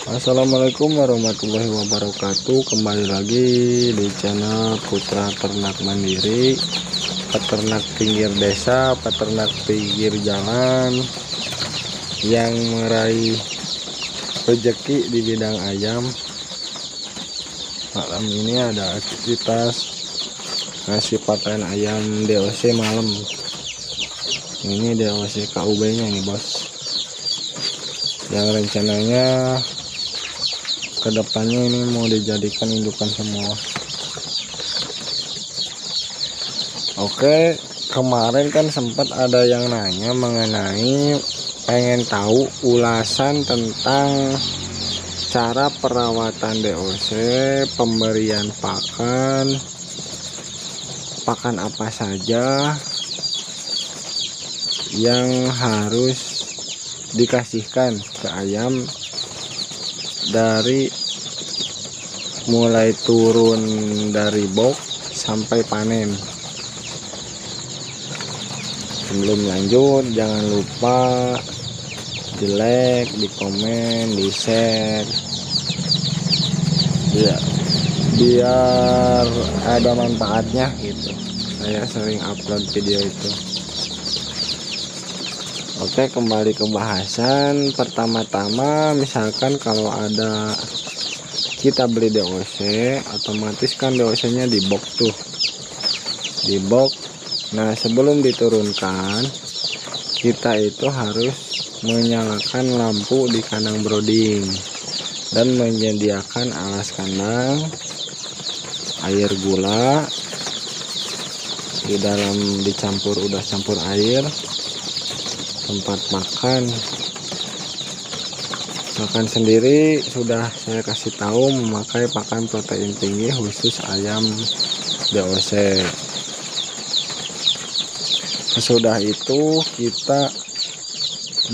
Assalamualaikum warahmatullahi wabarakatuh. Kembali lagi di channel Putra Ternak Mandiri, peternak pinggir desa, peternak pinggir jalan yang meraih rezeki di bidang ayam. Malam ini ada aktivitas ngasih pakan ayam DOC malam. Ini DOC KUB nya nih bos, yang rencananya kedepannya ini mau dijadikan indukan semua. Oke, kemarin kan sempat ada yang nanya mengenai pengen tahu ulasan tentang cara perawatan DOC, pemberian pakan apa saja yang harus dikasihkan ke ayam dari mulai turun dari box sampai panen. Sebelum lanjut, jangan lupa di like, di komen, di share ya, biar ada manfaatnya gitu. Saya sering upload video itu. Oke, kembali ke bahasan. Pertama-tama, misalkan kalau ada kita beli DOC, otomatis kan DOC nya di box tuh, di box. Nah, sebelum diturunkan, kita itu harus menyalakan lampu di kandang brooding dan menyediakan alas kandang, air gula di dalam, dicampur, udah campur air, tempat makan sendiri sudah saya kasih tahu memakai pakan protein tinggi khusus ayam DOC. Sesudah itu kita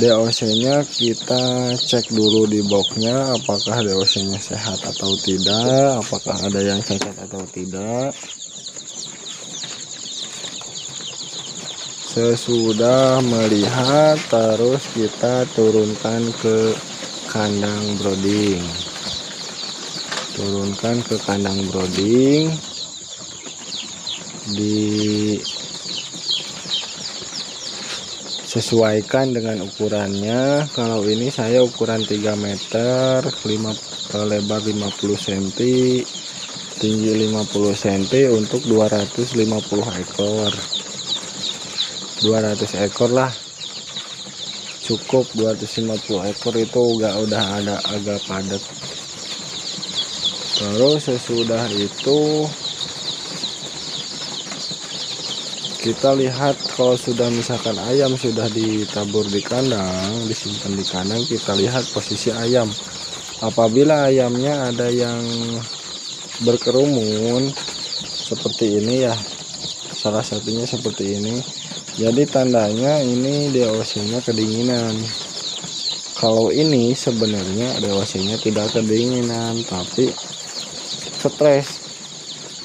DOC nya kita cek dulu di boxnya apakah DOC nya sehat atau tidak, apakah ada yang cacat atau tidak. Sesudah melihat, terus kita turunkan ke kandang brooding. Turunkan ke kandang brooding, disesuaikan dengan ukurannya. Kalau ini saya ukuran 3 meter, lebar 50 cm, tinggi 50 cm untuk 250 ekor. 200 ekor lah cukup. 250 ekor itu udah ada agak padat. Terus sesudah itu kita lihat, kalau sudah misalkan ayam sudah ditabur di kandang, disimpan di kandang, kita lihat posisi ayam. Apabila ayamnya ada yang berkerumun seperti ini ya, salah satunya seperti ini, jadi tandanya ini DOC nya kedinginan. Kalau ini sebenarnya DOC nya tidak kedinginan tapi stres.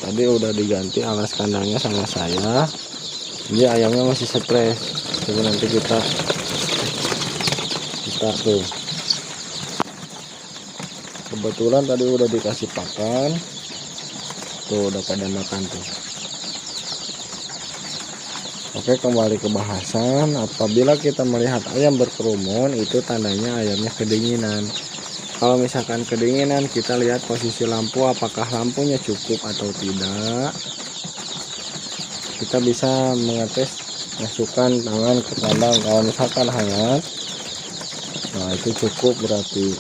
Tadi udah diganti alas kandangnya sama saya, jadi ayamnya masih stres. Coba nanti kita tuh, kebetulan tadi udah dikasih pakan tuh, udah pada makan tuh. Oke, kembali ke bahasan. Apabila kita melihat ayam berkerumun, itu tandanya ayamnya kedinginan. Kalau misalkan kedinginan, kita lihat posisi lampu, apakah lampunya cukup atau tidak. Kita bisa mengetes, masukkan tangan ke kandang. Kalau misalkan hangat, nah itu cukup berarti.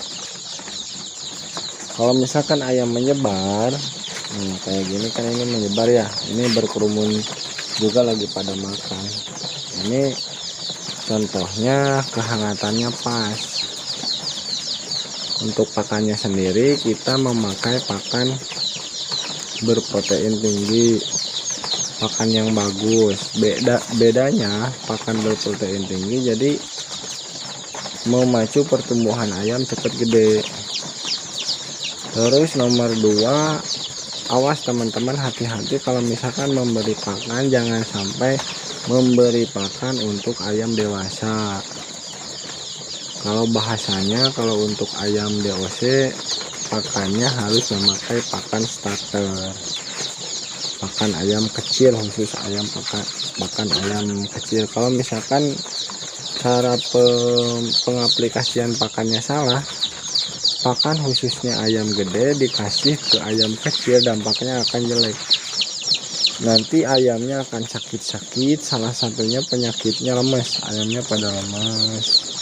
Kalau misalkan ayam menyebar, kayak gini kan, ini menyebar ya, ini berkerumun juga lagi pada makan. Ini contohnya kehangatannya pas. Untuk pakannya sendiri kita memakai pakan berprotein tinggi, pakan yang bagus. Bedanya pakan berprotein tinggi jadi memacu pertumbuhan ayam cepat gede. Terus nomor 2, awas teman-teman, hati-hati kalau misalkan memberi pakan, jangan sampai memberi pakan untuk ayam dewasa. Kalau bahasanya, kalau untuk ayam DOC pakannya harus memakai pakan starter, pakan ayam kecil, khusus ayam pakan ayam kecil. Kalau misalkan cara pengaplikasian pakannya salah, pakan khususnya ayam gede dikasih ke ayam kecil, dampaknya akan jelek. Nanti ayamnya akan sakit-sakit, salah satunya penyakitnya lemes, ayamnya pada lemes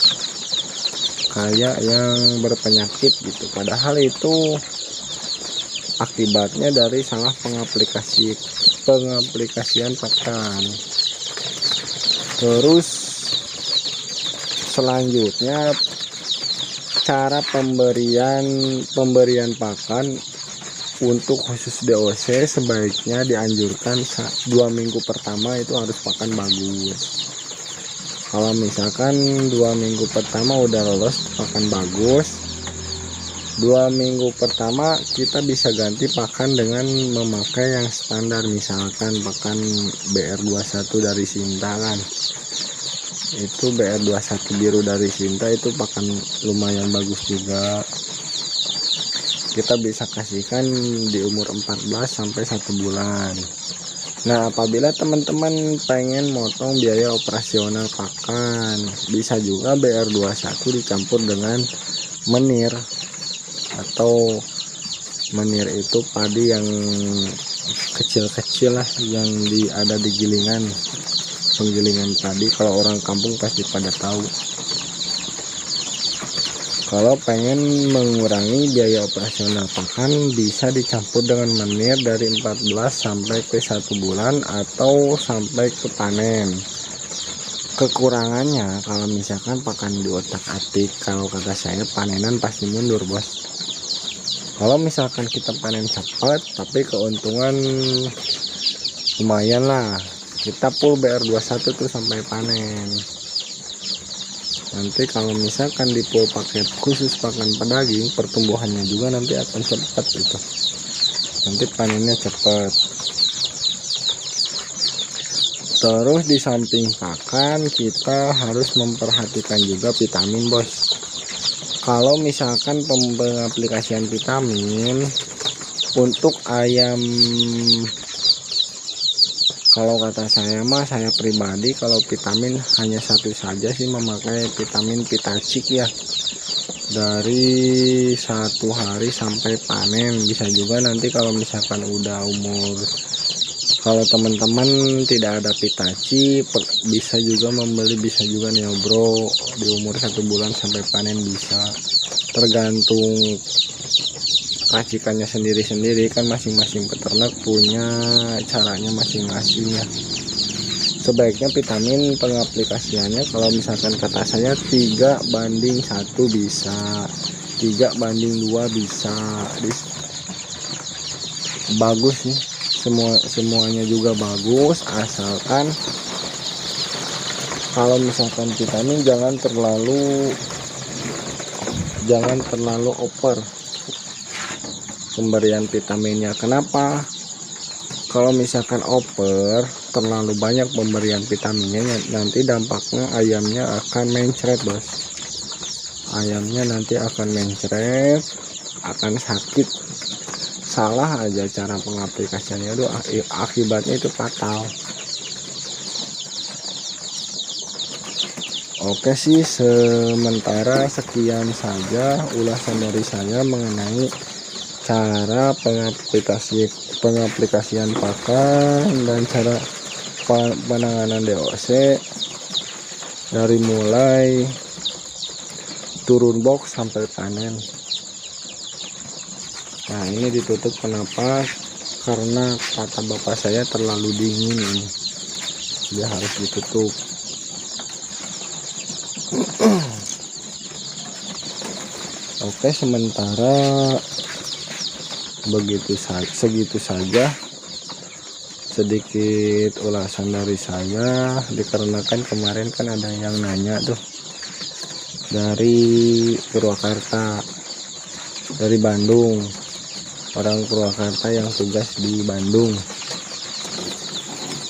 kayak yang berpenyakit gitu, padahal itu akibatnya dari salah pengaplikasian pakan. Terus selanjutnya cara pemberian pakan untuk khusus DOC sebaiknya dianjurkan 2 minggu pertama itu harus pakan bagus. Kalau misalkan 2 minggu pertama udah lolos pakan bagus, 2 minggu pertama kita bisa ganti pakan dengan memakai yang standar, misalkan pakan BR21 dari Sinta kan. Itu BR21 biru dari Sinta itu pakan lumayan bagus juga. Kita bisa kasihkan di umur 14 sampai 1 bulan. Nah, apabila teman-teman pengen motong biaya operasional pakan, bisa juga BR21 dicampur dengan menir, atau menir itu padi yang kecil-kecil lah, yang ada di gilingan, penggilingan padi. Kalau orang kampung pasti pada tahu. Kalau pengen mengurangi biaya operasional pakan, bisa dicampur dengan menir dari 14 sampai ke 1 bulan atau sampai ke panen. Kekurangannya kalau misalkan pakan diotak-atik, kalau kata saya panenan pasti mundur bos. Kalau misalkan kita panen cepat tapi keuntungan lumayan lah, kita full BR21 tuh sampai panen. Nanti kalau misalkan di full paket khusus pakan pedaging, pertumbuhannya juga nanti akan cepat itu, nanti panennya cepat. Terus di samping pakan kita harus memperhatikan juga vitamin bos. Kalau misalkan pengaplikasian vitamin untuk ayam, kalau kata saya mah, saya pribadi kalau vitamin hanya satu saja sih, memakai vitamin Vitacik ya, dari 1 hari sampai panen. Bisa juga nanti kalau misalkan udah umur, kalau teman-teman tidak ada Vitacik, bisa juga membeli, bisa juga Neobro di umur 1 bulan sampai panen bisa, tergantung racikannya sendiri-sendiri kan, masing-masing peternak punya caranya masing-masing ya. Sebaiknya vitamin pengaplikasiannya kalau misalkan kata saya 3:1 bisa, 3:2 bisa, bagus sih, semuanya juga bagus, asalkan kalau misalkan vitamin jangan terlalu over pemberian vitaminnya. Kenapa? Kalau misalkan over terlalu banyak pemberian vitaminnya, nanti dampaknya ayamnya akan mencret bos. Ayamnya nanti akan mencret, akan sakit. Salah aja cara pengaplikasiannya itu akibatnya itu fatal. Oke sih, sementara sekian saja ulasan dari saya mengenai cara pengaplikasian pakan dan cara penanganan DOC dari mulai turun box sampai panen. Nah, ini ditutup kenapa? Karena kata bapak saya terlalu dingin ini, dia harus ditutup. Oke, sementara segitu saja sedikit ulasan dari saya, dikarenakan kemarin kan ada yang nanya tuh dari Purwakarta, dari Bandung, orang Purwakarta yang tugas di Bandung,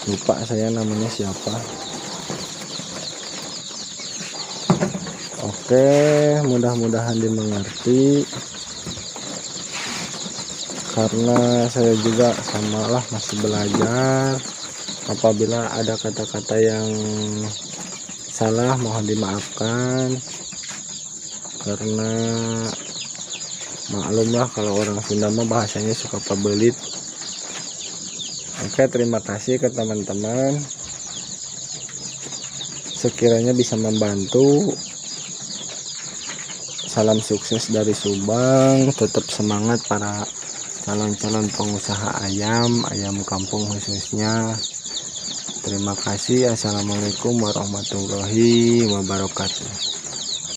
lupa saya namanya siapa. Oke, mudah-mudahan dimengerti, karena saya juga samalah masih belajar. Apabila ada kata-kata yang salah mohon dimaafkan, karena maklumlah kalau orang Sunda mah bahasanya suka pebelit. Oke, terima kasih ke teman-teman, sekiranya bisa membantu. Salam sukses dari Subang, tetap semangat para calon-calon pengusaha ayam kampung khususnya. Terima kasih. Assalamualaikum warahmatullahi wabarakatuh.